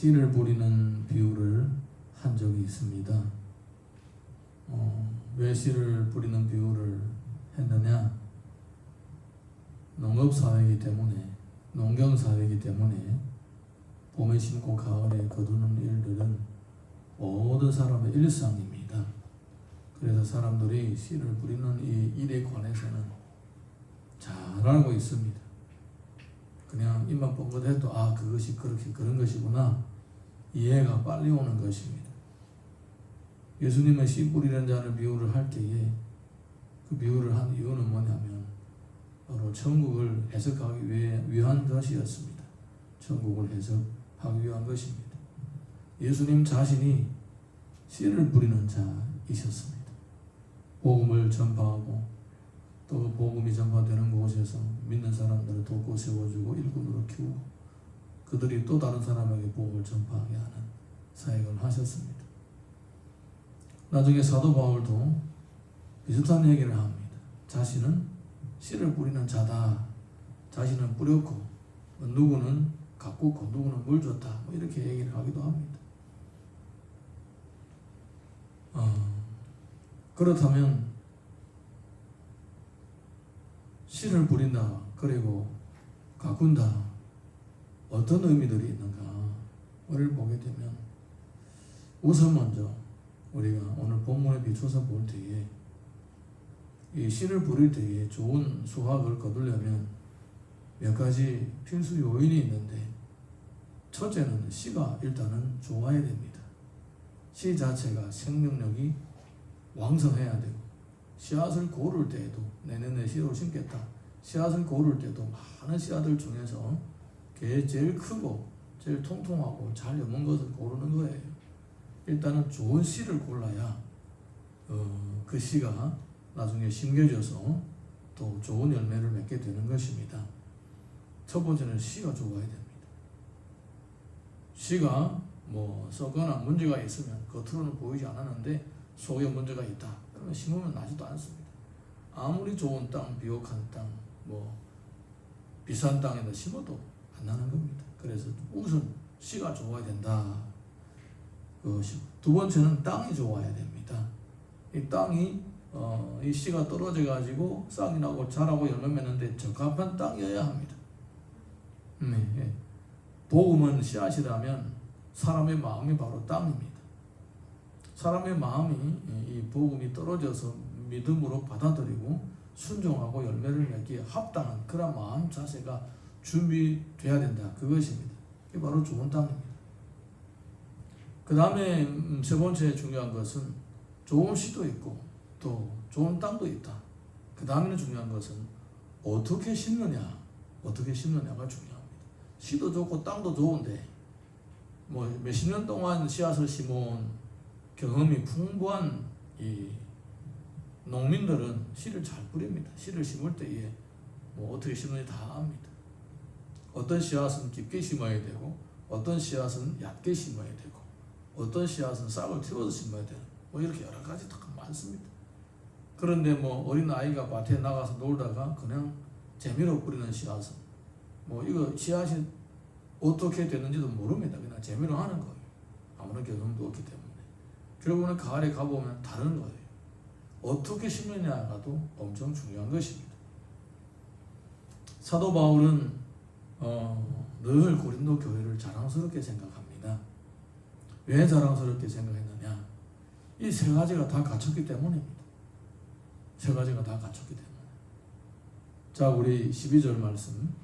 씨를 뿌리는 비유를 한 적이 있습니다. 왜 씨를 뿌리는 비유를 했느냐? 농업사회이기 때문에, 농경사회이기 때문에 봄에 심고 가을에 거두는 일들은 모든 사람의 일상입니다. 그래서 사람들이 씨를 뿌리는 이 일에 관해서는 잘 알고 있습니다. 그냥 입만 뻥긋해도 그것이 그렇게 그런 것이구나 이해가 빨리 오는 것입니다. 예수님은 씨 뿌리는 자를 비유를 할 때에 그 비유를 한 이유는 뭐냐면 바로 천국을 해석하기 위한 것이었습니다. 천국을 해석하기 위한 것입니다. 예수님 자신이 씨를 뿌리는 자이셨습니다. 복음을 전파하고 또 복음이 전파되는 곳에서 믿는 사람들을 돕고 세워주고 일꾼으로 키우고 그들이 또 다른 사람에게 복음을 전파하게 하는 사역을 하셨습니다. 나중에 사도 바울도 비슷한 얘기를 합니다. 자신은 씨를 뿌리는 자다. 자신은 뿌렸고 누구는 가꾸고 누구는 물 줬다. 이렇게 얘기를 하기도 합니다. 그렇다면 씨를 뿌린다 그리고 가꾼다 어떤 의미들이 있는가를 보게 되면 우선 먼저 우리가 오늘 본문에 비춰서 볼 때에 이 씨를 뿌릴 때에 좋은 수확을 거두려면 몇 가지 필수 요인이 있는데 첫째는 씨가 일단은 좋아야 됩니다. 씨 자체가 생명력이 왕성해야 되고 씨앗을 고를 때에도 내년에 씨를 심겠다. 씨앗을 고를 때도 많은 씨앗들 중에서 그게 제일 크고 제일 통통하고 잘 여문 것을 고르는 거예요. 일단은 좋은 씨를 골라야 그 씨가 나중에 심겨져서 또 좋은 열매를 맺게 되는 것입니다. 첫 번째는 씨가 좋아야 됩니다. 씨가 썩거나 문제가 있으면 겉으로는 보이지 않았는데 속에 문제가 있다. 그러면 심으면 나지도 않습니다. 아무리 좋은 땅, 비옥한 땅, 비싼 땅에다 심어도 안 나는 겁니다. 그래서 우선 씨가 좋아야 된다. 그것이고 두 번째는 땅이 좋아야 됩니다. 이 땅이 이 씨가 떨어져 가지고 싹이 나고 자라고 열매 맺는데 적합한 땅이어야 합니다. 복음은 씨앗이라면 사람의 마음이 바로 땅입니다. 사람의 마음이 이 복음이 떨어져서 믿음으로 받아들이고 순종하고 열매를 맺기에 합당한 그런 마음 자세가 준비돼야 된다. 그것입니다. 이게 바로 좋은 땅입니다. 그 다음에 세 번째 중요한 것은 좋은 씨도 있고 또 좋은 땅도 있다. 그 다음에는 중요한 것은 어떻게 심느냐가 중요합니다. 씨도 좋고 땅도 좋은데 몇십 년 동안 씨앗을 심어온 경험이 풍부한 이 농민들은 씨를 잘 뿌립니다. 씨를 심을 때에 어떻게 심는지 다 압니다. 어떤 씨앗은 깊게 심어야 되고 어떤 씨앗은 얕게 심어야 되고 어떤 씨앗은 싹을 틔워서 심어야 되고 이렇게 여러 가지 다 많습니다. 그런데 어린 아이가 밭에 나가서 놀다가 그냥 재미로 뿌리는 씨앗은 이거 씨앗이 어떻게 되는지도 모릅니다. 그냥 재미로 하는 거예요. 아무런 경험도 없기 때문에. 결국은 가을에 가보면 다른 거예요. 어떻게 심느냐가도 엄청 중요한 것입니다. 사도 바울은 늘 고린도 교회를 자랑스럽게 생각합니다. 왜 자랑스럽게 생각했느냐? 이 세 가지가 다 갖췄기 때문입니다. 세 가지가 다 갖췄기 때문에. 자, 우리 12절 말씀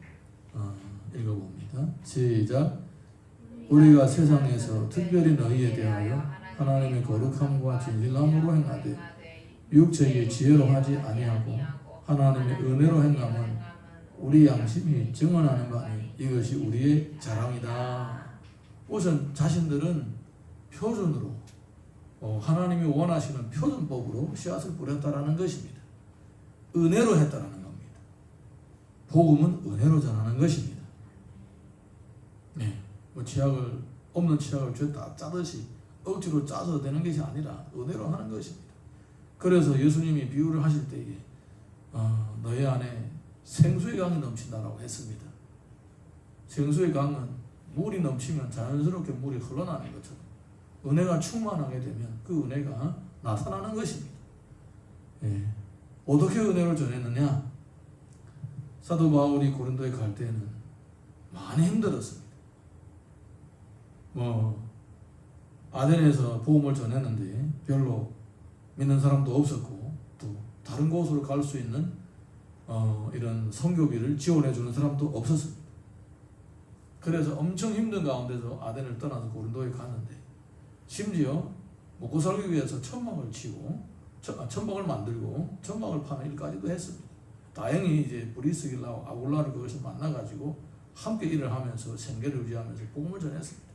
읽어봅니다. 시작. 우리가 세상에서 특별히 너희에 대하여 하나님의 거룩함과 진실함으로 행하되 육체의 지혜로 하지 아니하고 하나님의 은혜로 행함은 우리 양심이 증언하는 바니 이것이 우리의 자랑이다. 우선 자신들은 표준으로 하나님이 원하시는 표준법으로 씨앗을 뿌렸다라는 것입니다. 은혜로 했다라는 겁니다. 복음은 은혜로 전하는 것입니다. 없는 치약을 죄다 짜듯이 억지로 짜서 되는 것이 아니라 은혜로 하는 것입니다. 그래서 예수님이 비유를 하실 때에 너희 안에 생수의 강이 넘친다라고 했습니다. 생수의 강은 물이 넘치면 자연스럽게 물이 흘러나는 것처럼 은혜가 충만하게 되면 그 은혜가 나타나는 것입니다. 예. 어떻게 은혜를 전했느냐? 사도 바울이 고린도에 갈 때는 많이 힘들었습니다. 아덴에서 복음을 전했는데 별로 믿는 사람도 없었고 또 다른 곳으로 갈 수 있는 이런 선교비를 지원해 주는 사람도 없었습니다. 그래서 엄청 힘든 가운데서 아덴을 떠나서 고린도에 갔는데 심지어 먹고 살기 위해서 천막을 치고 천막을 만들고 천막을 파는 일까지도 했습니다. 다행히 이제 브리스길라와 아굴라를 거기서 만나가지고 함께 일을 하면서 생계를 유지하면서 복음을 전했습니다.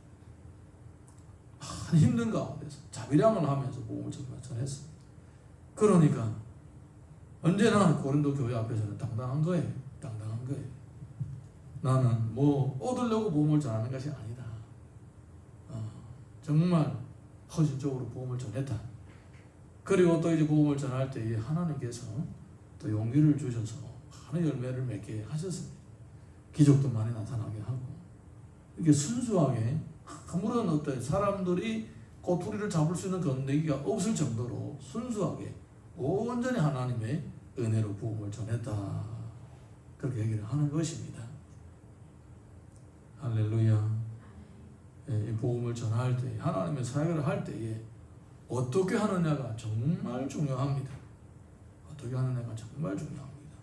힘든 가운데서 자비량을 하면서 복음을 전했습니다. 그러니까 언제나 고린도 교회 앞에서는 당당한 거예요. 당당한 거예요. 나는 뭐 얻으려고 복음을 전하는 것이 아니다. 정말 헌신적으로 복음을 전했다. 그리고 또 이제 복음을 전할 때에 하나님께서 또 용기를 주셔서 많은 열매를 맺게 하셨습니다. 기적도 많이 나타나게 하고 이게 순수하게 아무런 어떤 사람들이 꼬투리를 잡을 수 있는 건데기가 없을 정도로 순수하게 온전히 하나님의 은혜로 복음을 전했다. 그렇게 얘기를 하는 것입니다. 할렐루야. 이 복음을 전할 때 하나님의 사역을 할 때에 어떻게 하느냐가 정말 중요합니다. 어떻게 하느냐가 정말 중요합니다.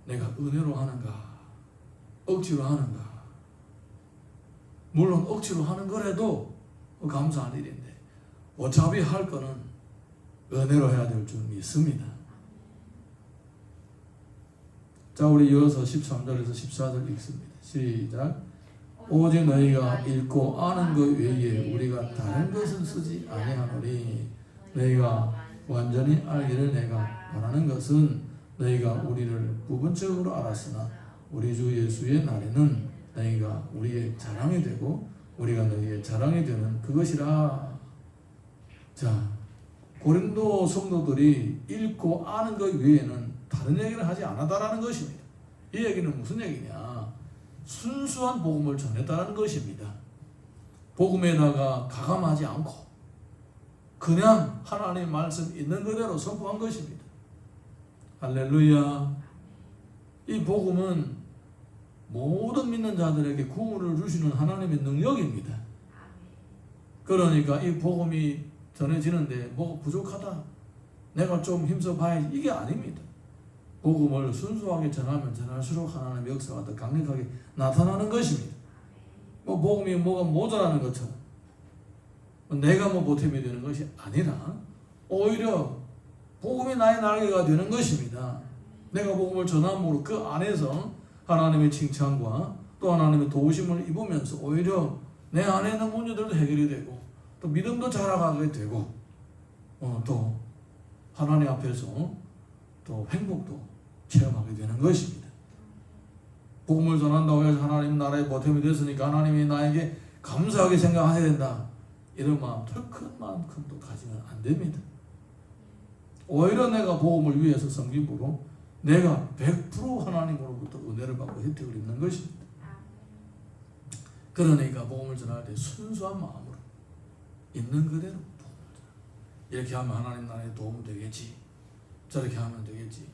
내가 은혜로 하는가 억지로 하는가. 물론 억지로 하는 거라도 감사한 일인데 어차피 할 거는 은혜로 해야 될 줄 믿습니다. 자, 우리 이어서 13절에서 14절 읽습니다. 시작. 오직 너희가 읽고 아는 것 외에 우리가 다른 것을 쓰지 아니하노니 너희가 완전히 알기를 내가 원하는 것은 너희가 우리를 부분적으로 알았으나 우리 주 예수의 날에는 너희가 우리의 자랑이 되고 우리가 너희의 자랑이 되는 그것이라. 자, 고린도 성도들이 읽고 아는 것 외에는 다른 얘기를 하지 않았다라는 것입니다. 이 얘기는 무슨 얘기냐? 순수한 복음을 전했다는 것입니다. 복음에다가 가감하지 않고 그냥 하나님의 말씀 있는 그대로 선포한 것입니다. 할렐루야. 이 복음은 모든 믿는 자들에게 구원을 주시는 하나님의 능력입니다. 그러니까 이 복음이 전해지는데 뭐가 부족하다, 내가 좀 힘써 봐야지, 이게 아닙니다. 복음을 순수하게 전하면 전할수록 하나님의 역사가 더 강력하게 나타나는 것입니다. 뭐 복음이 뭐가 모자라는 것처럼 내가 뭐 보탬이 되는 것이 아니라 오히려 복음이 나의 날개가 되는 것입니다. 내가 복음을 전함으로 그 안에서 하나님의 칭찬과 또 하나님의 도우심을 입으면서 오히려 내 안에 있는 문제들도 해결이 되고 또 믿음도 자라가게 되고 또 하나님 앞에서 또 행복도 체험하게 되는 것입니다. 복음을 전한다고 해서 하나님 나라의 보탬이 됐으니까 하나님이 나에게 감사하게 생각해야 된다, 이런 마음 더 큰 만큼도 가지면 안 됩니다. 오히려 내가 복음을 위해서 섬김으로 내가 100% 하나님으로부터 은혜를 받고 혜택을 입는 것입니다. 그러니까 복음을 전할 때 순수한 마음으로 있는 그대로 복음을 전하라. 이렇게 하면 하나님 나라에 도움 되겠지, 저렇게 하면 되겠지.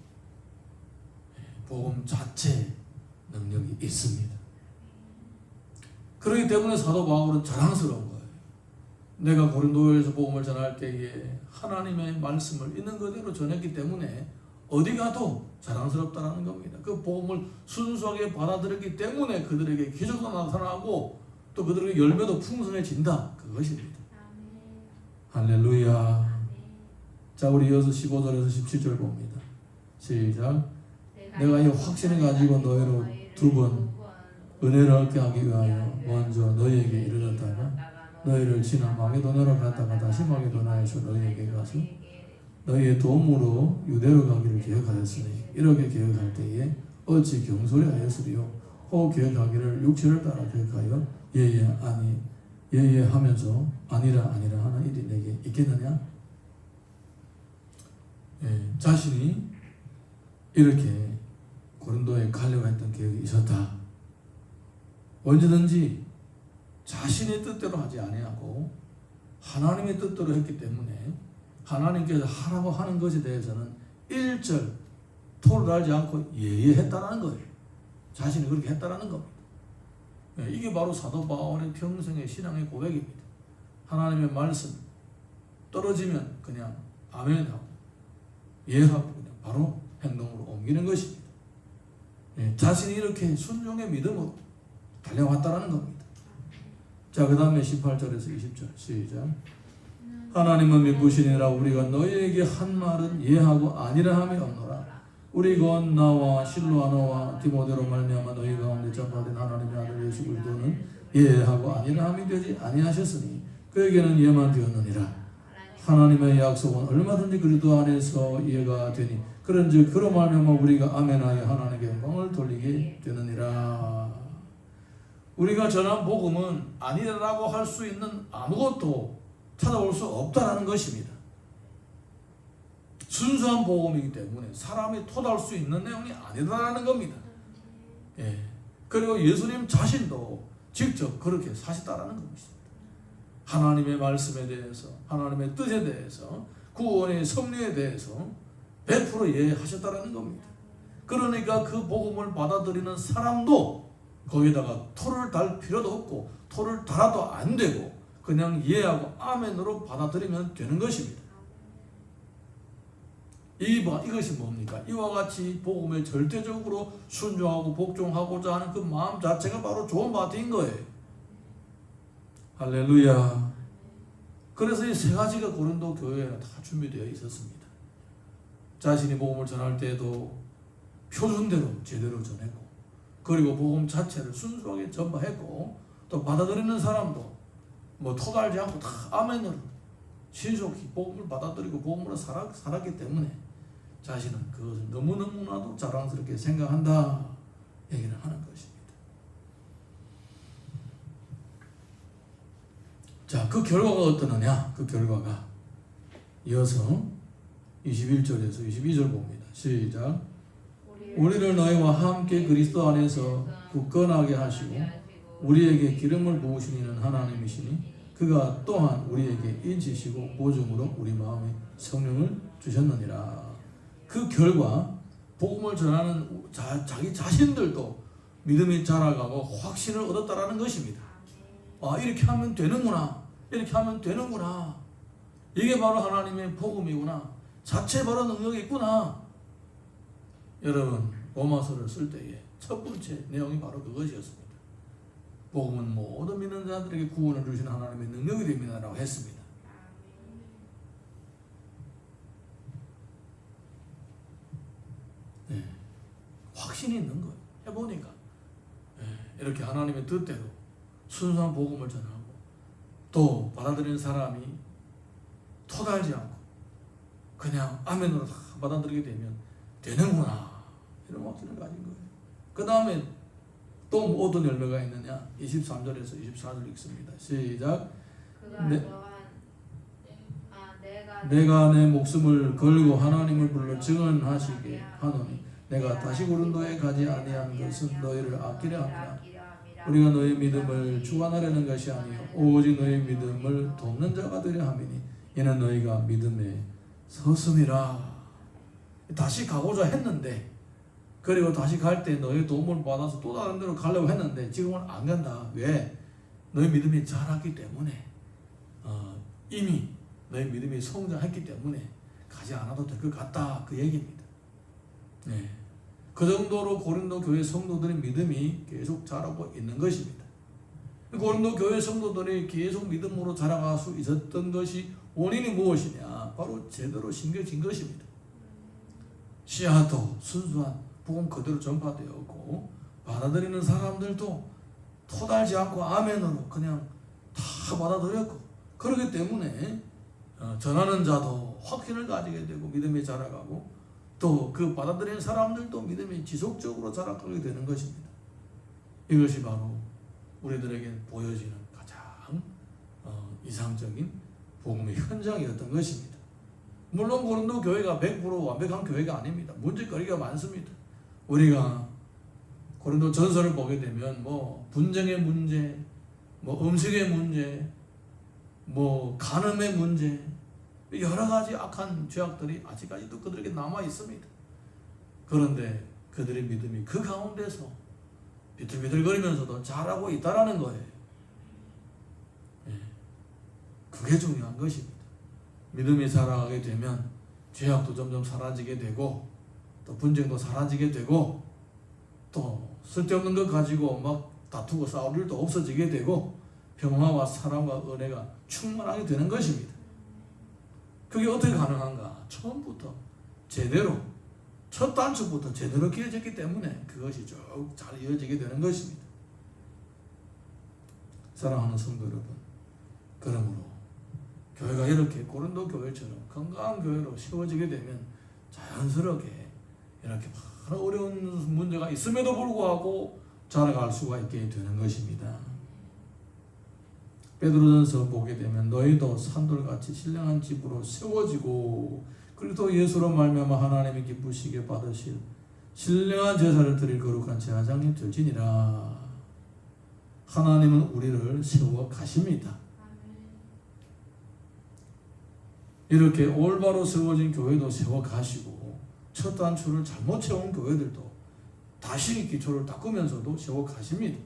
복음 자체에 능력이 있습니다. 그렇기 때문에 사도 바울은 자랑스러운 거예요. 내가 고린도에서 복음을 전할 때에 하나님의 말씀을 있는 그대로 전했기 때문에 어디 가도 자랑스럽다는 겁니다. 그 복음을 순수하게 받아들였기 때문에 그들에게 기적도 나타나고 또 그들에게 열매도 풍성해진다, 그것입니다. 할렐루야. 자, 우리 이어서 15절에서 17절 봅니다. 시작. 내가 이 확신을 가지고 너희로 두 번 은혜를 얻게 하기 위하여 먼저 너희에게 이르렀다가 너희를 지나 마게도냐로 갔다가 다시 마게도냐에서 너희에게 가서 너희의 도움으로 유대로 가기를 계획하였으니 이렇게 계획할 때에 어찌 경솔히 하였으리요. 혹 계획하기를 육체를 따라 계획하여 예예 아니 예예 하면서 아니라 아니라 하는 일이 내게 있겠느냐? 자신이 이렇게 고린도에 가려고 했던 계획이 있었다. 언제든지 자신의 뜻대로 하지 아니하고 하나님의 뜻대로 했기 때문에 하나님께서 하라고 하는 것에 대해서는 일절 토를 달지 않고 예의했다라는 거예요. 자신이 그렇게 했다라는 겁니다. 이게 바로 사도 바울의 평생의 신앙의 고백입니다. 하나님의 말씀 떨어지면 그냥 아멘하고 예하고 그냥 바로 행동으로 옮기는 것입니다. 자신이 이렇게 순종의 믿음으로 달려왔다라는 겁니다. 자, 그 다음에 18절에서 20절 시작. 하나님은 믿으시니라 우리가 너희에게 한 말은 예하고 아니라 함이 없노라. 우리 곧 나와 실로아노와 디모데로 말미암아 너희 가운데 전파된 하나님의 아들 예수 그리스도는 예하고 아니라 함이 되지 아니하셨으니 그에게는 예만 되었느니라. 하나님의 약속은 얼마든지 그리스도 안에서 이해가 되니 그런즉 그로 말미암아 우리가 아멘하여 하나님께 영광을 돌리게 되느니라. 우리가 전한 복음은 아니라고 할 수 있는 아무것도 찾아올 수 없다라는 것입니다. 순수한 복음이기 때문에 사람이 토달 수 있는 내용이 아니다라는 겁니다. 그리고 예수님 자신도 직접 그렇게 사셨다라는 것입니다. 하나님의 말씀에 대해서, 하나님의 뜻에 대해서, 구원의 섭리에 대해서 100% 예하셨다라는 겁니다. 그러니까 그 복음을 받아들이는 사람도 거기다가 토를 달 필요도 없고 토를 달아도 안 되고 그냥 예하고 아멘으로 받아들이면 되는 것입니다. 이것이 뭡니까? 이와 같이 복음에 절대적으로 순종하고 복종하고자 하는 그 마음 자체가 바로 좋은 바트인 거예요. 할렐루야. 그래서 이 세 가지가 고린도 교회에 다 준비되어 있었습니다. 자신이 복음을 전할 때에도 표준대로 제대로 전했고, 그리고 복음 자체를 순수하게 전파했고, 또 받아들이는 사람도 토달지 않고 다 아멘으로 신속히 복음을 받아들이고 복음으로 살았기 때문에 자신은 그것을 너무너무나도 자랑스럽게 생각한다 얘기를 하는 것입니다. 자, 그 결과가 어떠느냐? 그 결과가 이어서 21절에서 22절 봅니다. 시작. 우리를 너희와 함께 그리스도 안에서 굳건하게 하시고 우리에게 기름을 부으신 이는 하나님이시니 그가 또한 우리에게 인치시고 보증으로 우리 마음에 성령을 주셨느니라. 그 결과 복음을 전하는 자기 자신들도 믿음이 자라가고 확신을 얻었다라는 것입니다. 아, 이렇게 하면 되는구나. 이렇게 하면 되는구나. 이게 바로 하나님의 복음이구나. 자체 바로 능력이 있구나. 여러분, 로마서를 쓸 때에 첫 번째 내용이 바로 그것이었습니다. 복음은 모든 믿는 자들에게 구원을 주신 하나님의 능력이 됩니다라고 했습니다. 확신이 있는 거예요. 해보니까 이렇게 하나님의 뜻대로 순수한 복음을 전하고 또 받아들이는 사람이 토달지 않고 그냥 아멘으로 다 받아들이게 되면 되는구나, 이런 확신을 가진 거예요. 그 다음에 또 어떤 열매가 있느냐? 23절에서 24절 읽습니다. 시작. 내가 내 목숨을 걸고 하나님을 불러 증언하시게 하노니 내가 다시 고린도에 가지 아니한 것은 너희를 아끼려 함이라. 우리가 너희 믿음을 주관하려는 것이 아니요 오직 너희 믿음을 돕는 자가 되려 함이니 이는 너희가 믿음에 섰음이라. 다시 가고자 했는데, 그리고 다시 갈 때 너희 도움을 받아서 또 다른 데로 가려고 했는데 지금은 안 간다. 왜? 너희 믿음이 자랐기 때문에, 이미 너희 믿음이 성장했기 때문에 가지 않아도 될 것 같다, 그 얘기입니다. 네. 그 정도로 고린도 교회 성도들의 믿음이 계속 자라고 있는 것입니다. 고린도 교회 성도들이 계속 믿음으로 자라갈 수 있었던 것이 원인이 무엇이냐? 바로 제대로 심겨진 것입니다. 씨앗도 순수한 복음 그대로 전파되었고 받아들이는 사람들도 토달지 않고 아멘으로 그냥 다 받아들였고, 그렇기 때문에 전하는 자도 확신을 가지게 되고 믿음이 자라가고 또 그 받아들이는 사람들도 믿음이 지속적으로 자라가게 되는 것입니다. 이것이 바로 우리들에게 보여지는 가장 이상적인 복음의 현장이었던 것입니다. 물론 고린도 교회가 100% 완벽한 교회가 아닙니다. 문제거리가 많습니다. 우리가 고린도 전서를 보게 되면 분쟁의 문제, 뭐 음식의 문제, 뭐 간음의 문제, 여러 가지 악한 죄악들이 아직까지도 그들에게 남아 있습니다. 그런데 그들의 믿음이 그 가운데서 비틀비틀거리면서도 잘하고 있다라는 거예요. 그게 중요한 것입니다. 믿음이 살아가게 되면 죄악도 점점 사라지게 되고, 또 분쟁도 사라지게 되고, 또 쓸데없는 것 가지고 막 다투고 싸울 일도 없어지게 되고, 평화와 사랑과 은혜가 충만하게 되는 것입니다. 그게 어떻게 가능한가? 처음부터 제대로, 첫 단추부터 제대로 끼워졌기 때문에 그것이 쭉 잘 이어지게 되는 것입니다. 사랑하는 성도 여러분, 그러므로 교회가 이렇게 고린도 교회처럼 건강한 교회로 세워지게 되면 자연스럽게 이렇게 많은 어려운 문제가 있음에도 불구하고 자라갈 수가 있게 되는 것입니다. 베드로전서 보게 되면 너희도 산돌같이 신령한 집으로 세워지고 그리스도 예수로 말미암아 하나님이 기쁘시게 받으실 신령한 제사를 드릴 거룩한 제사장이 될지니라. 하나님은 우리를 세워 가십니다. 이렇게 올바로 세워진 교회도 세워 가시고, 첫 단추를 잘못 채운 교회들도 다시 기초를 닦으면서도 세워 가십니다.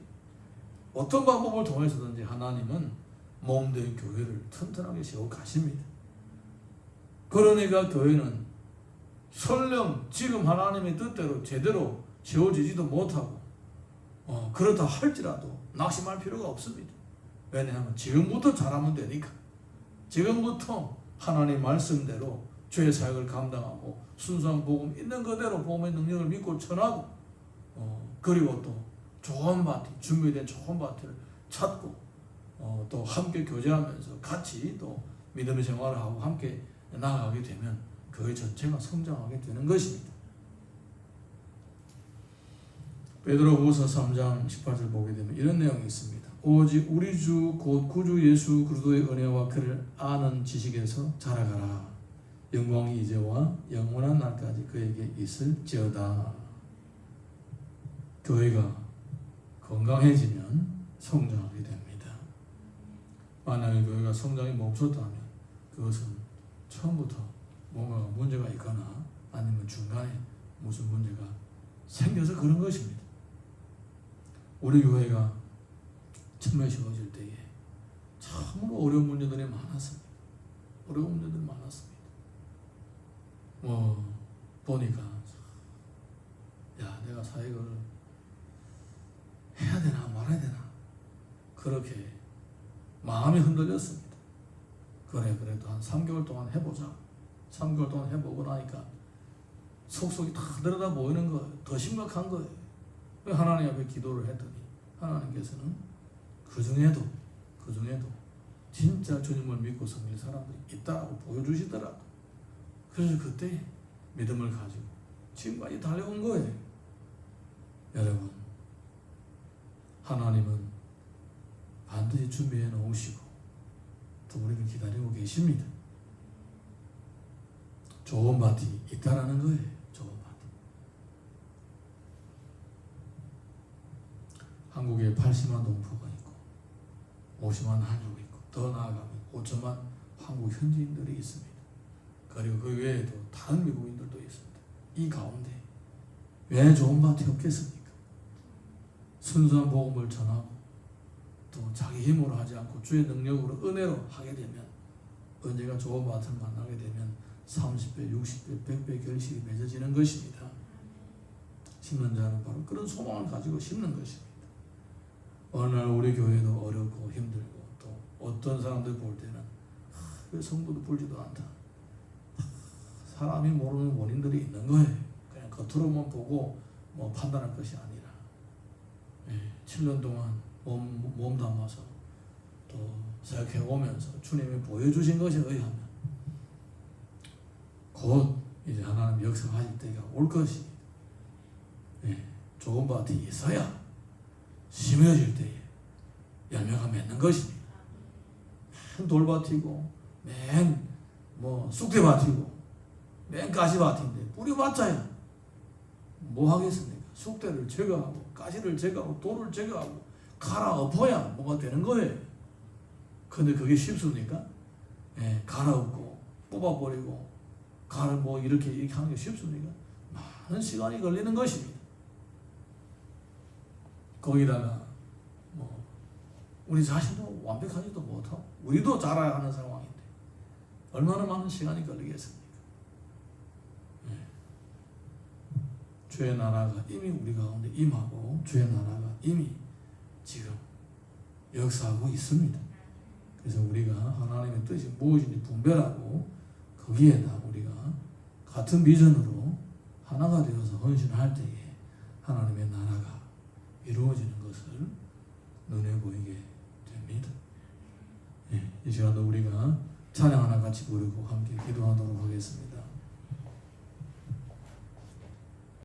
어떤 방법을 통해서든지 하나님은 몸된 교회를 튼튼하게 세워 가십니다. 그러니까 교회는 설령 지금 하나님의 뜻대로 제대로 세워지지도 못하고 그렇다 할지라도 낙심할 필요가 없습니다. 왜냐하면 지금부터 잘하면 되니까. 지금부터 하나님 말씀대로 죄의 사역을 감당하고 순수한 복음 있는 그대로 복음의 능력을 믿고 전하고, 그리고 또 좋은 파티, 준비된 좋은 파티를 찾고 또 함께 교제하면서 같이 또 믿음의 생활을 하고 함께 나아가게 되면 교회 전체가 성장하게 되는 것입니다. 베드로후서 3장 18절 보게 되면 이런 내용이 있습니다. 오직 우리 주 곧 구주 예수 그리스도의 은혜와 그를 아는 지식에서 자라가라. 영광이 이제와 영원한 날까지 그에게 있을지어다. 교회가 건강해지면 성장하게 됩니다. 만약에 교회가 성장이 멈췄다면 그것은 처음부터 뭔가 문제가 있거나 아니면 중간에 무슨 문제가 생겨서 그런 것입니다. 우리 교회가 처음에 세워질 때에 참으로 어려운 문제들이 많았습니다. 어려운 문제들이 많았습니다. 보니까 내가 사역을 해야 되나 말아야 되나 그렇게 마음이 흔들렸습니다. 그래도 한 3개월 동안 해보자. 3개월 동안 해보고 나니까 속속이 다 들여다 보이는 거예요. 더 심각한 거예요. 하나님 앞에 기도를 했더니 하나님께서는 그 중에도 진짜 주님을 믿고 섬길 사람들이 있다고 보여주시더라고. 그래서 그때 믿음을 가지고 지금까지 달려온 거예요. 여러분, 하나님은 반드시 준비해 놓으시고 또 우리를 기다리고 계십니다. 좋은 밭이 있다라는 거예요. 좋은 밭. 한국에 80만 동포가 있고 50만 한족이 있고 더 나아가면 5천만 한국 현지인들이 있습니다. 그리고 그 외에도 다른 미국인들도 있습니다. 이 가운데 왜 좋은 밭이 없겠습니까? 순수한 복음을 전하고 또 자기 힘으로 하지 않고 주의 능력으로 은혜로 하게 되면 언제가 좋은 밭을 만나게 되면 30배, 60배, 100배 결실이 맺어지는 것입니다. 심는 자는 바로 그런 소망을 가지고 심는 것입니다. 어느 날 우리 교회도 어렵고 힘들고 또 어떤 사람들 볼 때는 왜 성도도 불지도 않다. 사람이 모르는 원인들이 있는 거예요. 그냥 겉으로만 보고 판단할 것이 아니라 7년 동안 몸 담아서 또 생각해 오면서 주님이 보여주신 것에 의하면 곧 이제 하나님 역사하실 때가 올 것입니다. 좋은 밭이 있어야 심어질 때에 열매가 맺는 것입니다. 맨 돌밭이고 맨 쑥대밭이고 맨 가시밭인데 뿌려봤자야 뭐 하겠습니까? 쑥대를 제거하고 가시를 제거하고 돌을 제거하고 갈아엎어야 뭐가 되는 거예요. 근데 그게 쉽습니까? 예, 갈아엎고 뽑아버리고 뭐 이렇게 하는 게 쉽습니까? 많은 시간이 걸리는 것입니다. 거기다가 뭐 우리 자신도 완벽하지도 못하고 우리도 자라야 하는 상황인데 얼마나 많은 시간이 걸리겠습니까? 예. 주의 나라가 이미 우리 가운데 임하고 주의 나라가 이미 지금 역사하고 있습니다. 그래서 우리가 하나님의 뜻이 무엇인지 분별하고 거기에다 우리가 같은 비전으로 하나가 되어서 헌신할 때에 하나님의 나라가 이루어지는 것을 눈에 보이게 됩니다. 이 시간도 우리가 찬양 하나 같이 부르고 함께 기도하도록 하겠습니다.